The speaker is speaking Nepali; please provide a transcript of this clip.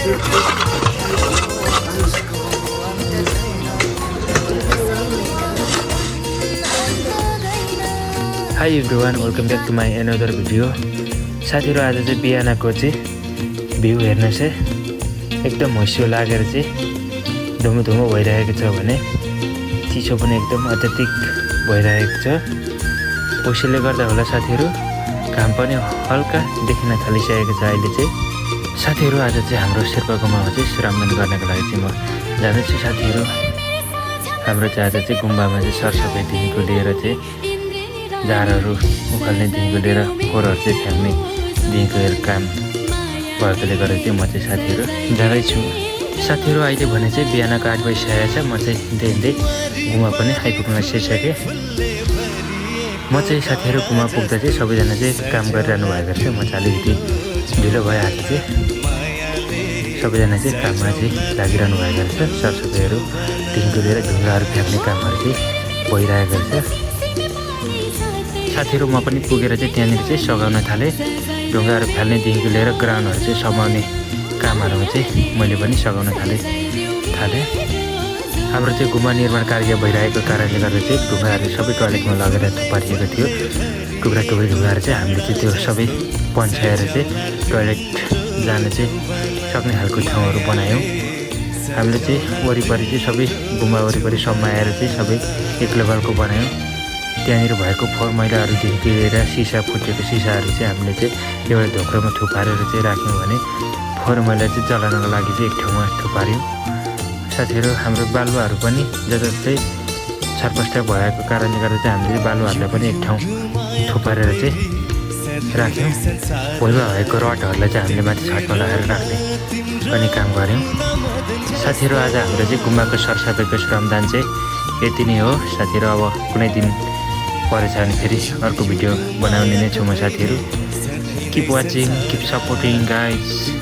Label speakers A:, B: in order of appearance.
A: High everyone, welcome back to my another video. साथीहरू आज चाहिँ बिहानको चाहिँ भ्यू हेर्नु चाहिँ एकदम होसियो लागेर चाहिँ धुमो धुमो भइरहेको छ भने चिसो पनि एकदम अत्यधिक भइरहेको छ। ओसीले गर्दा होला साथीहरू, घाम पनि हल्का देखिन थालिसकेको छ अहिले चाहिँ। साथीहरू आज चाहिँ हाम्रो शेर्पा गुम्बामा चाहिँ श्रामदान गर्नको लागि चाहिँ म जाँदैछु। साथीहरू हाम्रो चाहिँ आज चाहिँ गुम्बामा चाहिँ सरसफाइदेखिको लिएर चाहिँ झारहरू उखाल्नेदेखिको लिएर फोहोरहरू चाहिँ फ्याँक्नेदेखिको लिएर काम भएकोले गर्दा चाहिँ म चाहिँ साथीहरू जाँदैछु। साथीहरू अहिले भने चाहिँ बिहानको 8 बजिसकेको छ। म चाहिँ हिँड्दै गुम्बा पनि आइपुग्न लागिसकेँ। म चाहिँ साथीहरू गुम्बा पुग्दा चाहिँ सबैजना चाहिँ काम गरिरहनु भएको छ। म चाहिँ अलिकति ढिलो भइहाल्छ चाहिँ सबैजना चाहिँ काममा चाहिँ लागिरहनु भएको रहेछ। सरसफाइहरूदेखिको लिएर ढुङ्गाहरू फ्याँक्ने कामहरू चाहिँ भइरहेको रहेछ। साथीहरू म पनि पुगेर चाहिँ त्यहाँनिर चाहिँ सघाउन थालेँ। ढुङ्गाहरू फाल्नेदेखिको लिएर ग्राउन्डहरू चाहिँ समाउने कामहरूमा चाहिँ मैले पनि सघाउन थालेँ। हाम्रो चाहिँ गुम्बा निर्माण कार्य भइरहेको कारणले गर्दा चाहिँ ढुङ्गाहरू सबै टोयलेटमा लगेर थुपारिएको थियो। टुक्रा टुक्री ढुङ्गाहरू चाहिँ हामीले चाहिँ त्यो सबै पन्छाएर चाहिँ टोयलेट जान चाहिँ सक्ने खालको ठाउँहरू बनायौँ। हामीले चाहिँ वरिपरि चाहिँ सबै गुम्बा वरिपरि समाएर चाहिँ सबै एक लेभलको बनायौँ। त्यहाँनिर भएको फोहोर मैलाहरूदेखि लिएर सिसा फुटेको सिसाहरू चाहिँ हामीले चाहिँ एउटा ढोक्रोमा थुपारेर चाहिँ राख्यौँ भने फोहोर मैला चाहिँ जलाउनको लागि चाहिँ एक ठाउँमा थुपार्यौँ। साथीहरू हाम्रो बालुवाहरू पनि जताततै छरपष्ट भएको कारणले गर्दा चाहिँ हामीले बालुवाहरूलाई पनि एक ठाउँ थुपारेर चाहिँ राख्यौँ। भुइँमा भएको रडहरूलाई चाहिँ हामीले माथि छतमा लगाएर राख्ने पनि काम गऱ्यौँ। साथीहरू आज हाम्रो चाहिँ गुम्बाको सरसफाइको श्रमदान चाहिँ यति नै हो। साथीहरू अब कुनै दिन परेछ भने फेरि अर्को भिडियो बनाउने नै छु म। साथीहरू keep watching, keep supporting guys.